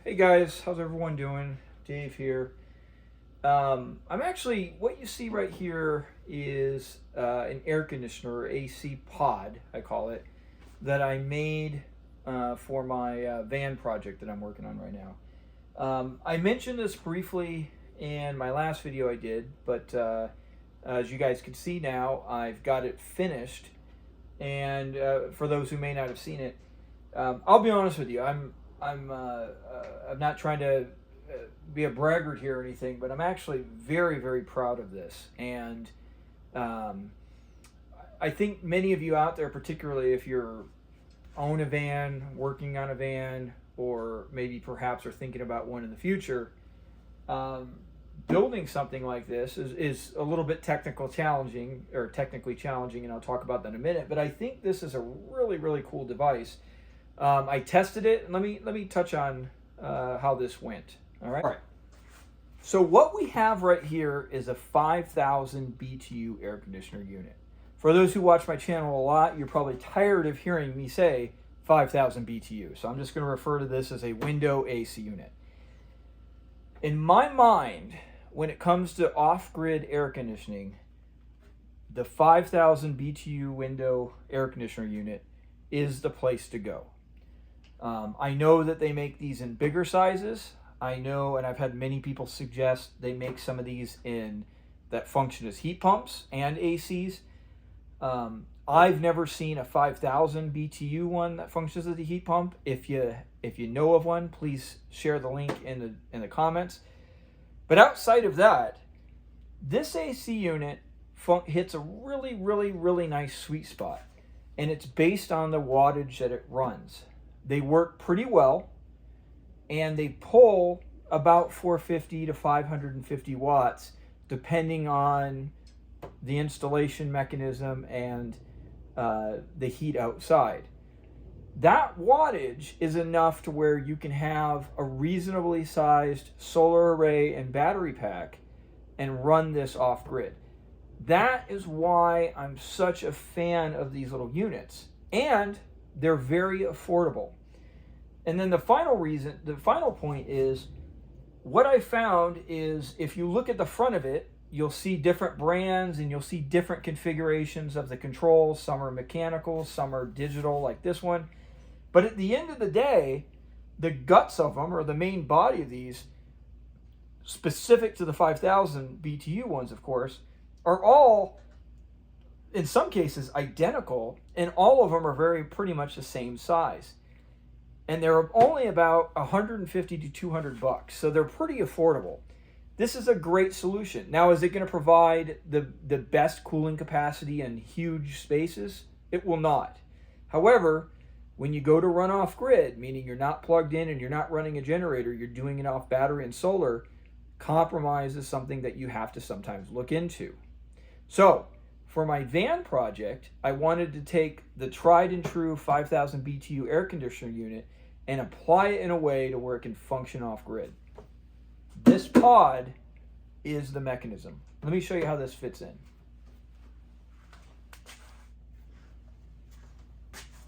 Hey guys, how's everyone doing? Dave here. I'm actually, what you see right here is an air conditioner, or AC pod, I call it, that I made for my van project that I'm working on right now. I mentioned this briefly in my last video I did, but as you guys can see now, I've got it finished. And for those who may not have seen it, I'll be honest with you. I'm not trying to be a braggart here or anything, but I'm actually very, very proud of this. And I think many of you out there, particularly if you're own a van, working on a van, or maybe perhaps are thinking about one in the future, building something like this is a little bit technically challenging, and I'll talk about that in a minute. But I think this is a really, really cool device. I tested it, and let me touch on how this went. All right. So what we have right here is a 5,000 BTU air conditioner unit. For those who watch my channel a lot, you're probably tired of hearing me say 5,000 BTU. So I'm just going to refer to this as a window AC unit. In my mind, when it comes to off-grid air conditioning, the 5,000 BTU window air conditioner unit is the place to go. I know that they make these in bigger sizes. I know, and I've had many people suggest they make some of these in that function as heat pumps and ACs. I've never seen a 5,000 BTU one that functions as a heat pump. If you know of one, please share the link in the comments. But outside of that, this AC unit hits a really, really, really nice sweet spot, and it's based on the wattage that it runs. They work pretty well, and they pull about 450 to 550 watts, depending on the installation mechanism and the heat outside. That wattage is enough to where you can have a reasonably sized solar array and battery pack and run this off-grid. That is why I'm such a fan of these little units, and they're very affordable. And then the final point is, what I found is if you look at the front of it, you'll see different brands and you'll see different configurations of the controls. Some are mechanical, some are digital like this one. But at the end of the day, the guts of them, or the main body of these, specific to the 5,000 BTU ones, of course, are all, in some cases, identical, and all of them are pretty much the same size. And they're only about 150 to 200 bucks, so they're pretty affordable. This is a great solution. Now, is it going to provide the best cooling capacity in huge spaces? It will not. However, when you go to run off grid, meaning you're not plugged in and you're not running a generator, you're doing it off battery and solar, compromise is something that you have to sometimes look into. So, for my van project, I wanted to take the tried and true 5,000 BTU air conditioner unit and apply it in a way to where it can function off grid. This pod is the mechanism. Let me show you how this fits in.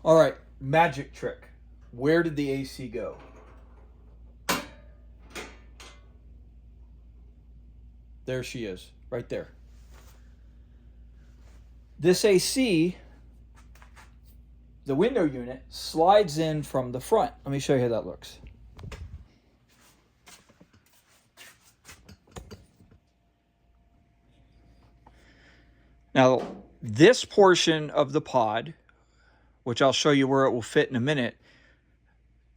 All right, magic trick. Where did the AC go? There she is, right there. This AC, the window unit, slides in from the front. Let me show you how that looks. Now, this portion of the pod, which I'll show you where it will fit in a minute,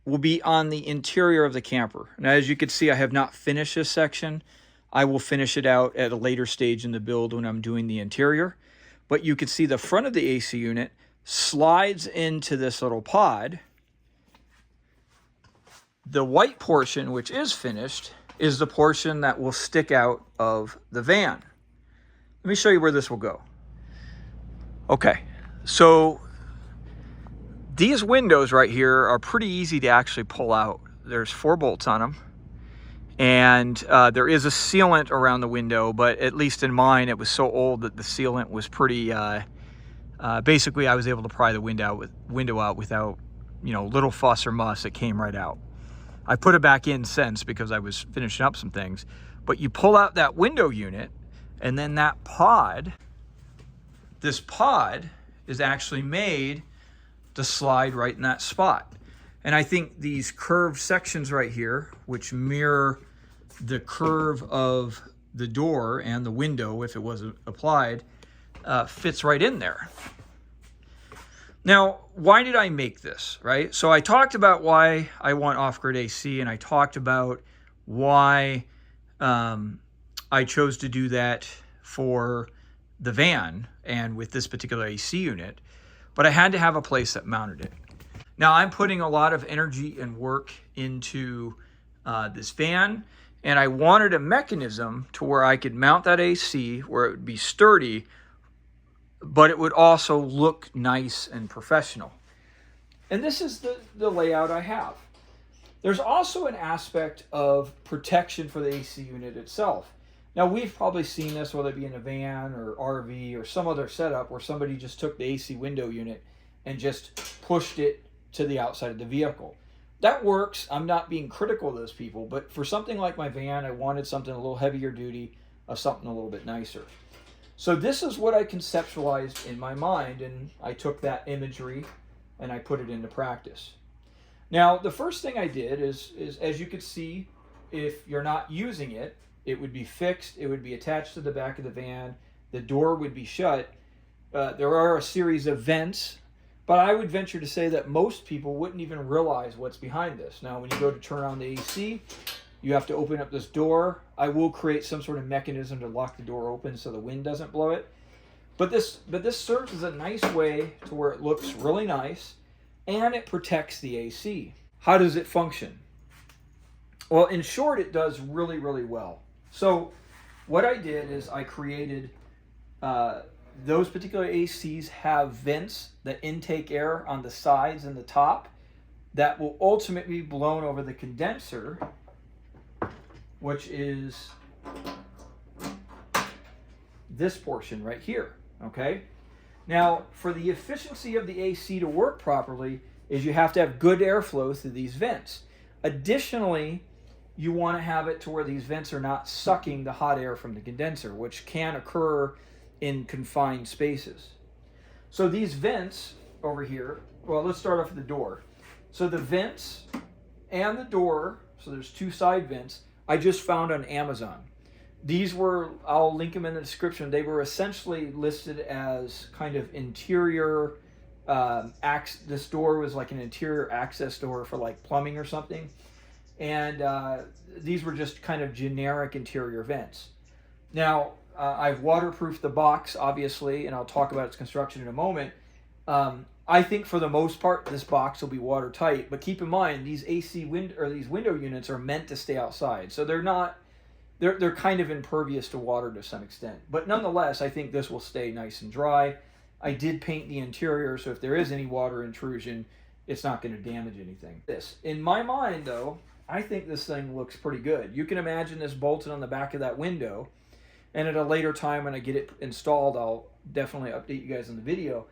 will be on the interior of the camper. Now, as you can see, I have not finished this section. I will finish it out at a later stage in the build when I'm doing the interior. But you can see the front of the AC unit slides into this little pod. The white portion, which is finished, is the portion that will stick out of the van. Let me show you where this will go. Okay, so these windows right here are pretty easy to actually pull out. There's 4 bolts on them. And there is a sealant around the window, but at least in mine, it was so old that the sealant was pretty, basically I was able to pry the window out without, little fuss or muss. It came right out. I put it back in since because I was finishing up some things. But you pull out that window unit, and then that pod, this pod is actually made to slide right in that spot. And I think these curved sections right here, which mirror the curve of the door and the window if it wasn't applied, fits right in there. Now, why did I make this, right? So I talked about why I want off-grid AC, and I talked about why I chose to do that for the van and with this particular AC unit, but I had to have a place that mounted it. Now, I'm putting a lot of energy and work into this van, and I wanted a mechanism to where I could mount that AC where it would be sturdy, but it would also look nice and professional. And this is the layout I have. There's also an aspect of protection for the AC unit itself. Now, we've probably seen this, whether it be in a van or RV or some other setup where somebody just took the AC window unit and just pushed it to the outside of the vehicle. That works. I'm not being critical of those people, but for something like my van, I wanted something a little heavier duty, something a little bit nicer. So this is what I conceptualized in my mind, and I took that imagery and I put it into practice. Now, the first thing I did is as you could see, if you're not using it, it would be fixed, it would be attached to the back of the van, the door would be shut. There are a series of vents, but I would venture to say that most people wouldn't even realize what's behind this. Now, when you go to turn on the AC, you have to open up this door. I will create some sort of mechanism to lock the door open so the wind doesn't blow it. But this serves as a nice way to where it looks really nice and it protects the AC. How does it function? Well, in short, it does really, really well. So what I did is I created, those particular ACs have vents that intake air on the sides and the top that will ultimately be blown over the condenser, which is this portion right here, okay? Now, for the efficiency of the AC to work properly is you have to have good airflow through these vents. Additionally, you want to have it to where these vents are not sucking the hot air from the condenser, which can occur in confined spaces. So these vents over here, well, let's start off with the door. So the vents and the door, so there's two side vents, I just found on Amazon. These were, I'll link them in the description, they were essentially listed as kind of interior, this door was like an interior access door for like plumbing or something. And these were just kind of generic interior vents. Now, I've waterproofed the box, obviously, and I'll talk about its construction in a moment. I think for the most part, this box will be watertight, but keep in mind, these these window units are meant to stay outside. So they're kind of impervious to water to some extent. But nonetheless, I think this will stay nice and dry. I did paint the interior, so if there is any water intrusion, it's not going to damage anything. In my mind, though, I think this thing looks pretty good. You can imagine this bolted on the back of that window, and at a later time when I get it installed, I'll definitely update you guys in the video.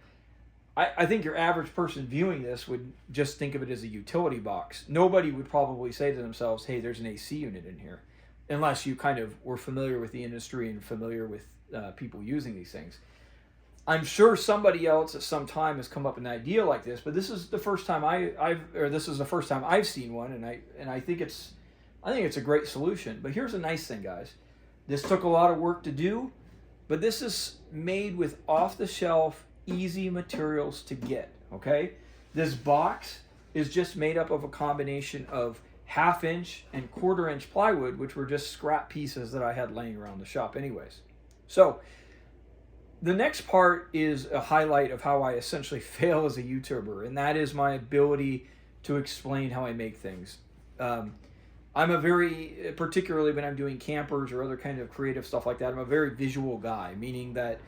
I think your average person viewing this would just think of it as a utility box. Nobody would probably say to themselves, hey, there's an AC unit in here, unless you kind of were familiar with the industry and familiar with people using these things. I'm sure somebody else at some time has come up with an idea like this, but this is the first time I've seen one, and I think it's a great solution. But here's a nice thing, guys. This took a lot of work to do, but this is made with off-the-shelf, easy materials to get, okay? This box is just made up of a combination of 1/2 inch and 1/4 inch plywood, which were just scrap pieces that I had laying around the shop anyways. So the next part is a highlight of how I essentially fail as a YouTuber, and that is my ability to explain how I make things. I'm a very, particularly when I'm doing campers or other kind of creative stuff like that, I'm a very visual guy, meaning that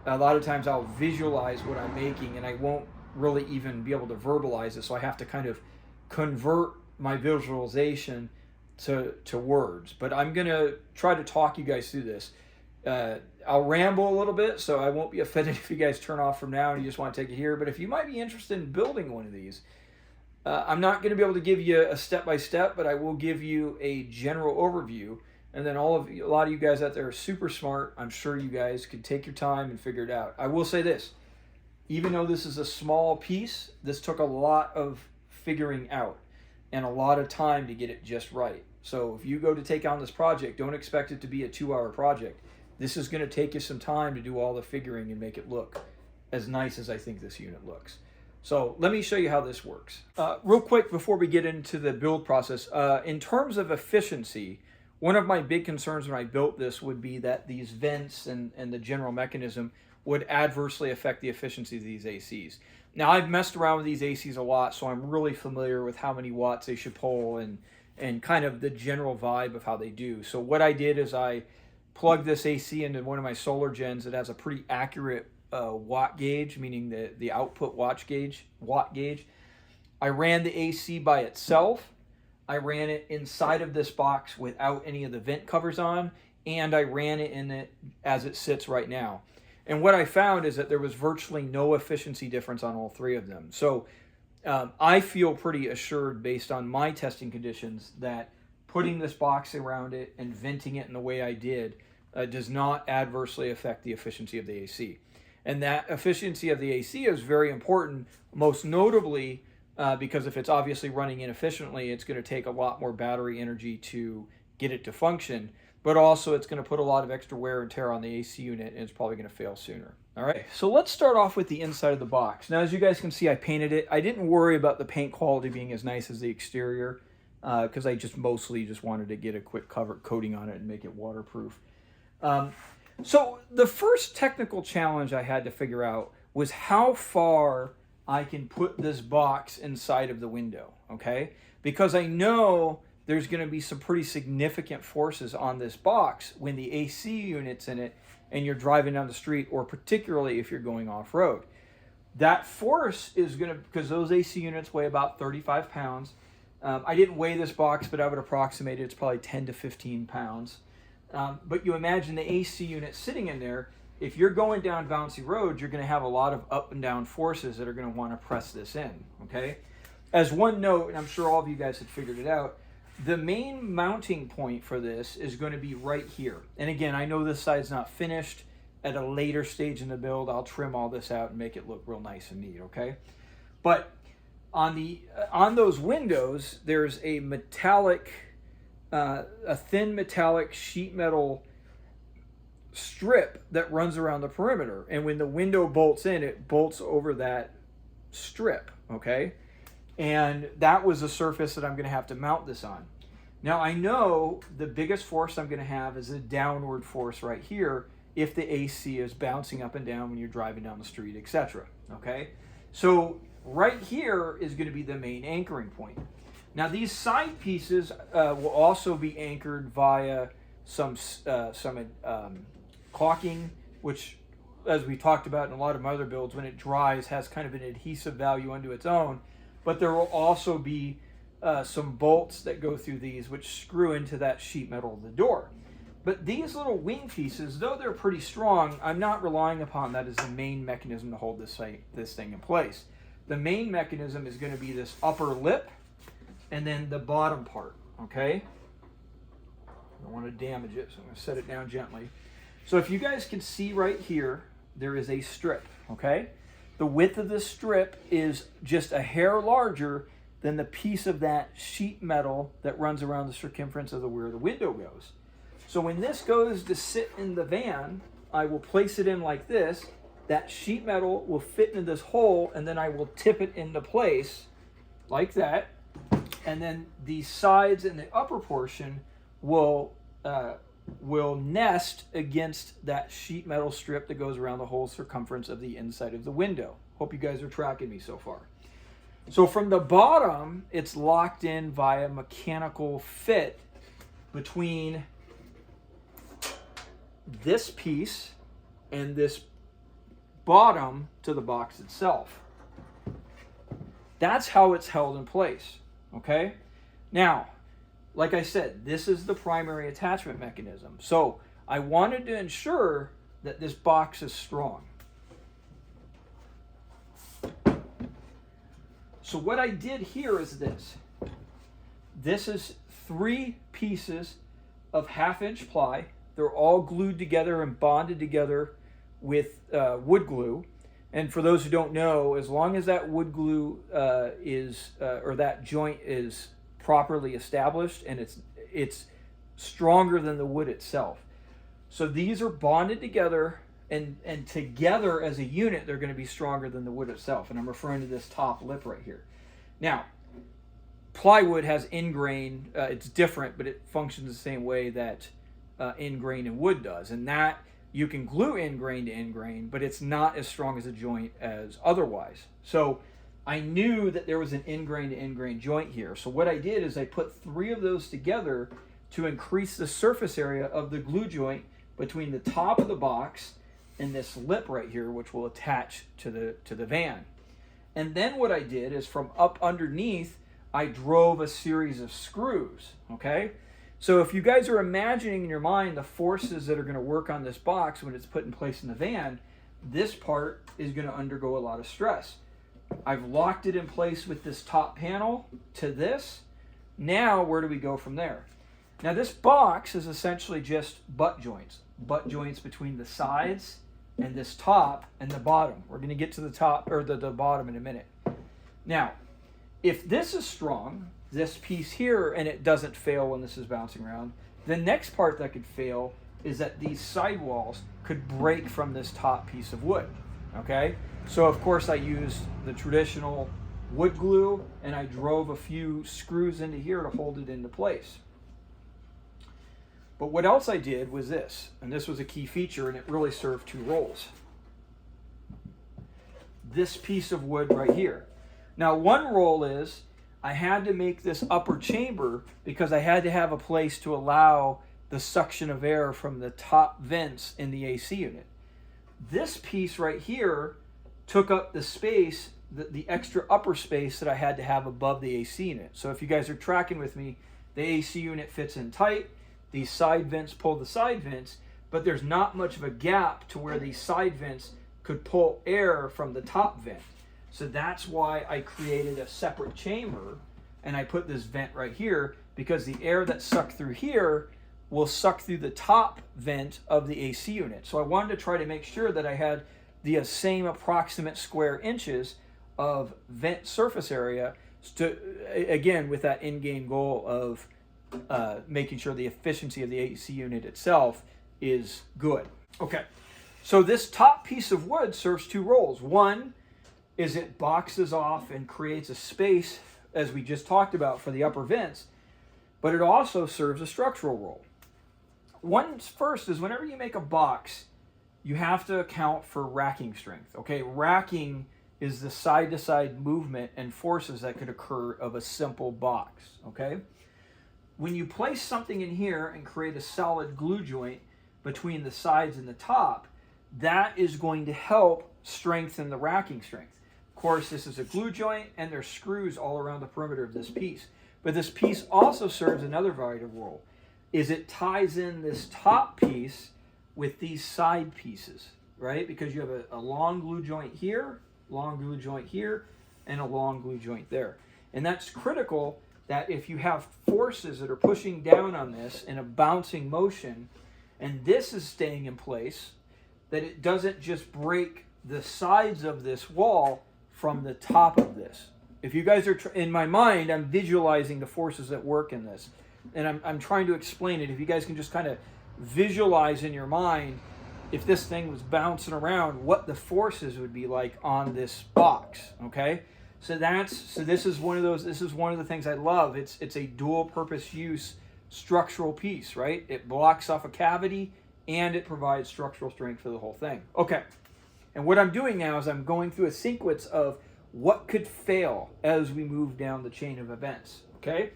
a lot of times I'll visualize what I'm making and I won't really even be able to verbalize it, so I have to kind of convert my visualization to words. But I'm going to try to talk you guys through this. I'll ramble a little bit, so I won't be offended if you guys turn off from now and you just want to take it here. But if you might be interested in building one of these, I'm not going to be able to give you a step-by-step, but I will give you a general overview. And then a lot of you guys out there are super smart. I'm sure you guys could take your time and figure it out. I will say this, even though this is a small piece, this took a lot of figuring out and a lot of time to get it just right. So if you go to take on this project, don't expect it to be a 2-hour project. This is going to take you some time to do all the figuring and make it look as nice as I think this unit looks. So let me show you how this works. Real quick before we get into the build process, in terms of efficiency, one of my big concerns when I built this would be that these vents and the general mechanism would adversely affect the efficiency of these ACs. Now, I've messed around with these ACs a lot, so I'm really familiar with how many watts they should pull and kind of the general vibe of how they do. So what I did is I plugged this AC into one of my solar gens that has a pretty accurate watt gauge, meaning the output watt gauge. I ran the AC by itself. I ran it inside of this box without any of the vent covers on, and I ran it in it as it sits right now. And what I found is that there was virtually no efficiency difference on all 3 of them. So I feel pretty assured based on my testing conditions that putting this box around it and venting it in the way I did does not adversely affect the efficiency of the AC. And that efficiency of the AC is very important, most notably because if it's obviously running inefficiently, it's going to take a lot more battery energy to get it to function, but also it's going to put a lot of extra wear and tear on the AC unit, and it's probably going to fail sooner. All right, so let's start off with the inside of the box. Now, as you guys can see, I painted it. I didn't worry about the paint quality being as nice as the exterior because I mostly just wanted to get a quick coating on it and make it waterproof. So the first technical challenge I had to figure out was how far I can put this box inside of the window, okay? Because I know there's going to be some pretty significant forces on this box when the AC unit's in it and you're driving down the street, or particularly if you're going off-road. That force is going to, because those AC units weigh about 35 pounds. I didn't weigh this box, but I would approximate it's probably 10 to 15 pounds. But you imagine the AC unit sitting in there. If you're going down bouncy roads, you're going to have a lot of up and down forces that are going to want to press this in, okay? As one note, and I'm sure all of you guys had figured it out, the main mounting point for this is going to be right here. And again, I know this side's not finished. At a later stage in the build, I'll trim all this out and make it look real nice and neat, okay? But on those windows, there's a metallic, a thin metallic sheet metal strip that runs around the perimeter, and when the window bolts in, it bolts over that strip, okay? And that was the surface that I'm going to have to mount this on. Now, I know the biggest force I'm going to have is a downward force right here if the AC is bouncing up and down when you're driving down the street, etc. Okay? So right here is going to be the main anchoring point. Now, these side pieces will also be anchored via some caulking, which, as we talked about in a lot of my other builds, when it dries has kind of an adhesive value unto its own. But there will also be some bolts that go through these which screw into that sheet metal of the door. But these little wing pieces, though they're pretty strong, I'm not relying upon that as the main mechanism to hold this thing in place. The main mechanism is going to be this upper lip and then the bottom part, okay? I don't want to damage it, so I'm going to set it down gently. So if you guys can see right here, there is a strip, okay? The width of this strip is just a hair larger than the piece of that sheet metal that runs around the circumference of where the window goes. So when this goes to sit in the van, I will place it in like this. That sheet metal will fit into this hole, and then I will tip it into place like that. And then the sides and the upper portion will nest against that sheet metal strip that goes around the whole circumference of the inside of the window. Hope you guys are tracking me so far. So from the bottom, it's locked in via mechanical fit between this piece and this bottom to the box itself. That's how it's held in place, okay? Now, like I said, this is the primary attachment mechanism. So I wanted to ensure that this box is strong. So what I did here is this. This is 3 pieces of 1/2-inch ply. They're all glued together and bonded together with wood glue. And for those who don't know, as long as that wood glue or that joint is properly established and it's stronger than the wood itself. So these are bonded together, and together as a unit, they're going to be stronger than the wood itself. And I'm referring to this top lip right here. Now, plywood has ingrain. It's different, but it functions the same way that ingrain in wood does. And that you can glue ingrain to ingrain, but it's not as strong as a joint as otherwise. So I knew that there was an ingrain to ingrain joint here. So what I did is I put 3 of those together to increase the surface area of the glue joint between the top of the box and this lip right here, which will attach to the van. And then what I did is from up underneath, I drove a series of screws, okay? So if you guys are imagining in your mind the forces that are going to work on this box when it's put in place in the van, this part is going to undergo a lot of stress. I've locked it in place with this top panel to this. Now, where do we go from there? Now, this box is essentially just butt joints between the sides and this top and the bottom. We're going to get to the top or the bottom in a minute. Now, if this is strong, this piece here, and it doesn't fail when this is bouncing around, the next part that could fail is that these sidewalls could break from this top piece of wood, okay? So, of course, I used the traditional wood glue, and I drove a few screws into here to hold it into place. But what else I did was this, and this was a key feature, and it really served 2 roles. This piece of wood right here. Now, one role is I had to make this upper chamber because I had to have a place to allow the suction of air from the top vents in the AC unit. This piece right here took up the space, the extra upper space that I had to have above the AC unit. So if you guys are tracking with me, the AC unit fits in tight. These side vents pull the side vents, but there's not much of a gap to where these side vents could pull air from the top vent. So that's why I created a separate chamber, and I put this vent right here, because the air that's sucked through here will suck through the top vent of the AC unit. So I wanted to try to make sure that I had the same approximate square inches of vent surface area, to, again, with that in-game goal of making sure the efficiency of the AC unit itself is good. Okay, so this top piece of wood serves 2 roles. One is it boxes off and creates a space, as we just talked about, for the upper vents, but it also serves a structural role. One first is whenever you make a box, you have to account for racking strength. Okay, racking is the side-to-side movement and forces that could occur of a simple box. Okay, when you place something in here and create a solid glue joint between the sides and the top, that is going to help strengthen the racking strength. Of course, this is a glue joint, and there's screws all around the perimeter of this piece. But this piece also serves another variety of role, is it ties in this top piece with these side pieces, right? Because you have a long glue joint here, long glue joint here, and a long glue joint there. And that's critical, that if you have forces that are pushing down on this in a bouncing motion, and this is staying in place, that it doesn't just break the sides of this wall from the top of this. If you guys are, in my mind, I'm visualizing the forces that work in this. And I'm trying to explain it. If you guys can just kind of visualize in your mind, if this thing was bouncing around, what the forces would be like on this box, okay? So this is one of the things I love. It's a dual purpose use structural piece, right? It blocks off a cavity and it provides structural strength for the whole thing. Okay. And what I'm doing now is I'm going through a sequence of what could fail as we move down the chain of events, okay?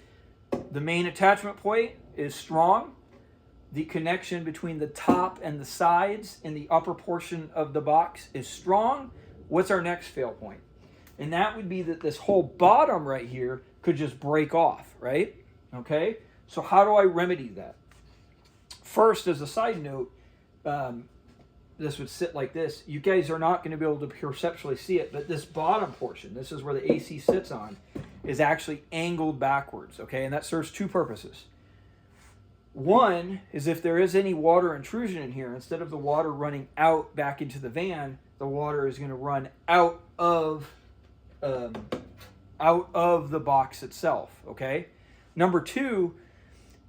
The main attachment point is strong. The connection between the top and the sides in the upper portion of the box is strong. What's our next fail point? And that would be that this whole bottom right here could just break off, right? Okay, so how do I remedy that? First, as a side note, this would sit like this. You guys are not going to be able to perceptually see it, but this bottom portion, this is where the AC sits on, is actually angled backwards, okay? And that serves two purposes. One is if there is any water intrusion in here, instead of the water running out back into the van, the water is going to run out of the box itself, okay? Number two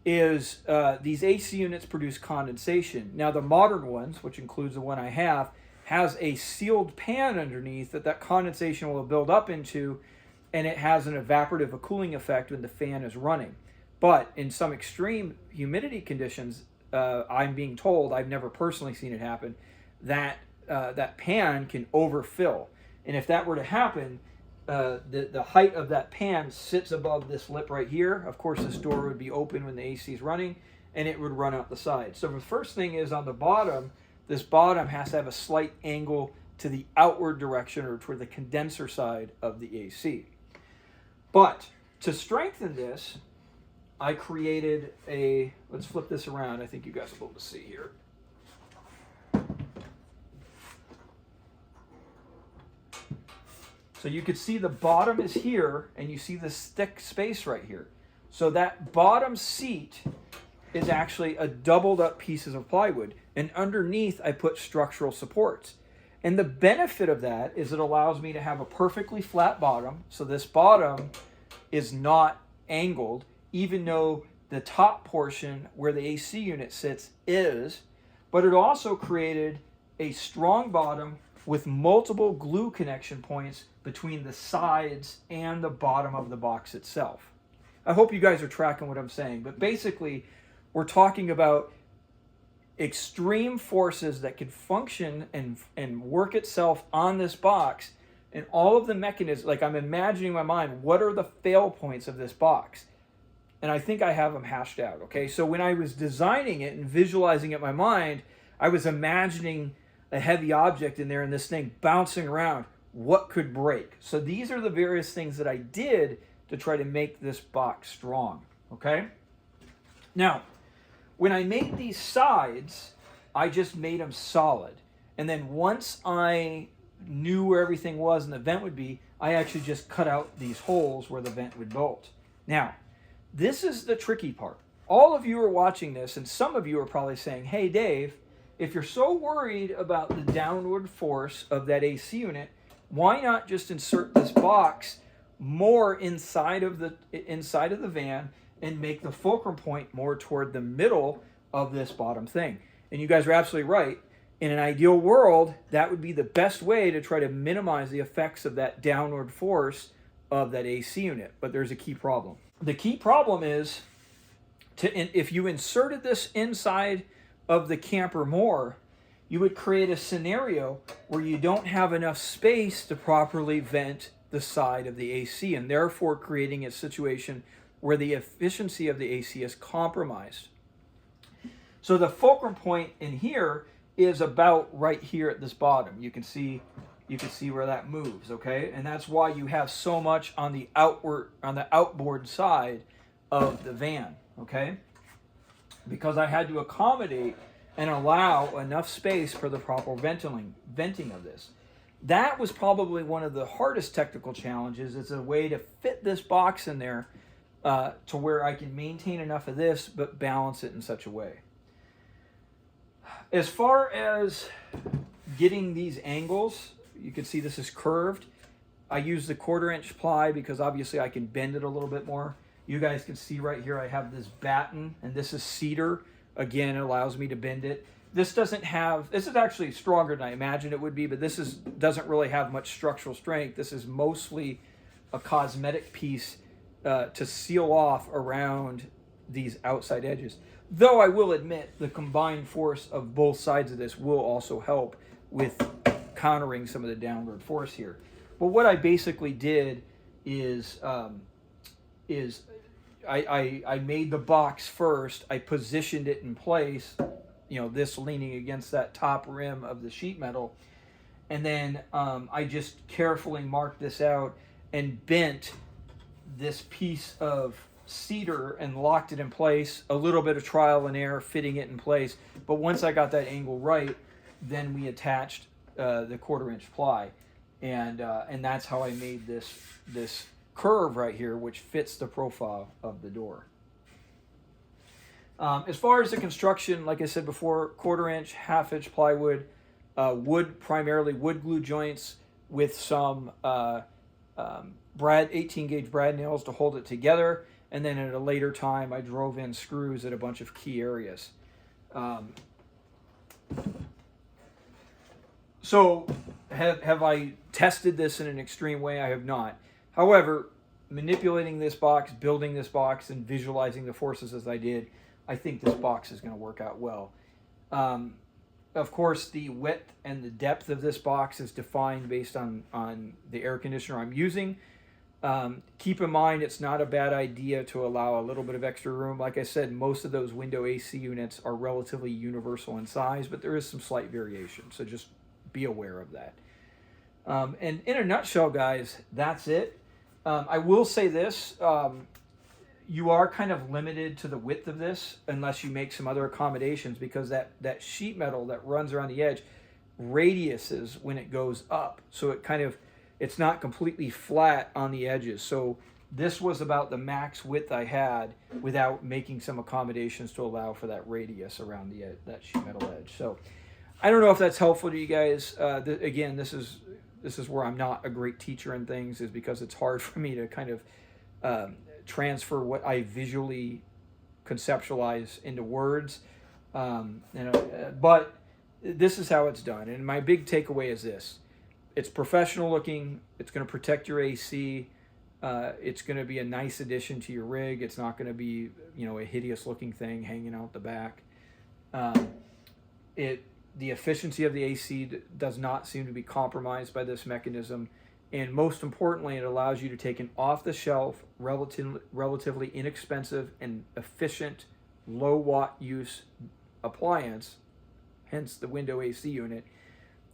is these AC units produce condensation. Now the modern ones, which includes the one I have, has a sealed pan underneath that condensation will build up into, and it has an evaporative cooling effect when the fan is running. But in some extreme humidity conditions, I'm being told, I've never personally seen it happen, that that pan can overfill. And if that were to happen, the height of that pan sits above this lip right here. Of course, this door would be open when the AC is running, and it would run out the side. So the first thing is on the bottom, this bottom has to have a slight angle to the outward direction or toward the condenser side of the AC. But to strengthen this, I created a, let's flip this around. I think you guys will be able to see here. So you can see the bottom is here, and you see this thick space right here. So that bottom seat is actually a doubled up pieces of plywood. And underneath, I put structural supports. And the benefit of that is it allows me to have a perfectly flat bottom. So this bottom is not angled, even though the top portion where the AC unit sits is, but it also created a strong bottom with multiple glue connection points between the sides and the bottom of the box itself. I hope you guys are tracking what I'm saying, but basically we're talking about extreme forces that could function and work itself on this box, and all of the mechanisms, like I'm imagining in my mind, what are the fail points of this box? And I think I have them hashed out, okay? So when I was designing it and visualizing it in my mind, I was imagining a heavy object in there and this thing bouncing around. What could break? So these are the various things that I did to try to make this box strong, okay? Now, when I made these sides, I just made them solid. And then once I knew where everything was and the vent would be, I actually just cut out these holes where the vent would bolt. Now, this is the tricky part. All of you are watching this, and some of you are probably saying, hey, Dave, if you're so worried about the downward force of that AC unit, why not just insert this box more inside of the van and make the fulcrum point more toward the middle of this bottom thing? And you guys are absolutely right. In an ideal world, that would be the best way to try to minimize the effects of that downward force of that AC unit. But there's a key problem. The key problem is, if you inserted this inside of the camper more, you would create a scenario where you don't have enough space to properly vent the side of the AC, and therefore creating a situation where the efficiency of the AC is compromised. So the fulcrum point in here is about right here at this bottom. You can see where that moves, okay? And that's why you have so much on the outboard side of the van, okay? Because I had to accommodate and allow enough space for the proper venting of this. That was probably one of the hardest technical challenges. It's a way to fit this box in there to where I can maintain enough of this but balance it in such a way. As far as getting these angles, you can see this is curved. I use the 1/4 inch ply because obviously I can bend it a little bit more. You guys can see right here I have this batten, and this is cedar. Again, it allows me to bend it. This is actually stronger than I imagined it would be, but doesn't really have much structural strength. This is mostly a cosmetic piece to seal off around these outside edges. Though I will admit the combined force of both sides of this will also help with countering some of the downward force here. But what I basically did is I made the box first. I positioned it in place, this leaning against that top rim of the sheet metal. And then I just carefully marked this out and bent this piece of cedar and locked it in place. A little bit of trial and error fitting it in place. But once I got that angle right, then we attached the 1/4 inch ply, and that's how I made this curve right here, which fits the profile of the door. As far as the construction, like I said before, 1/4 inch, 1/2 inch plywood, wood, primarily wood glue joints with some 18 gauge brad nails to hold it together, and then at a later time I drove in screws at a bunch of key areas. So have I tested this in an extreme way? I have not. However, manipulating this box, building this box, and visualizing the forces as I did, I think this box is going to work out well. Of course, the width and the depth of this box is defined based on the air conditioner I'm using. Keep in mind, it's not a bad idea to allow a little bit of extra room. Like I said, most of those window AC units are relatively universal in size, but there is some slight variation, so just be aware of that. And in a nutshell, guys, that's it. I will say this. You are kind of limited to the width of this unless you make some other accommodations, because that sheet metal that runs around the edge radiuses when it goes up. So it's not completely flat on the edges. So this was about the max width I had without making some accommodations to allow for that radius around that sheet metal edge. So I don't know if that's helpful to you guys. Again, this is where I'm not a great teacher in things, is because it's hard for me to kind of transfer what I visually conceptualize into words. But this is how it's done. And my big takeaway is this. It's professional looking. It's going to protect your AC. It's going to be a nice addition to your rig. It's not going to be, a hideous looking thing hanging out the back. The efficiency of the AC does not seem to be compromised by this mechanism. And most importantly, it allows you to take an off-the-shelf, relatively inexpensive and efficient, low-watt use appliance, hence the window AC unit,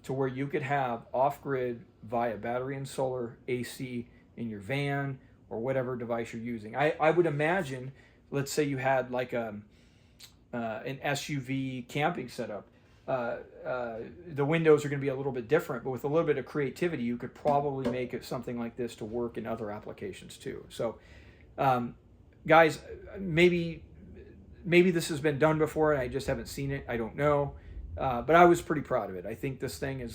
to where you could have off-grid via battery and solar AC in your van or whatever device you're using. I would imagine, let's say you had like an SUV camping setup. The windows are going to be a little bit different, but with a little bit of creativity, you could probably make it something like this to work in other applications too. So, guys, maybe this has been done before and I just haven't seen it. I don't know, but I was pretty proud of it. I think this thing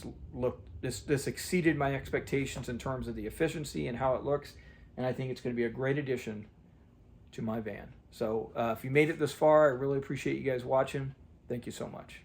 this exceeded my expectations in terms of the efficiency and how it looks, and I think it's going to be a great addition to my van. So, if you made it this far, I really appreciate you guys watching. Thank you so much.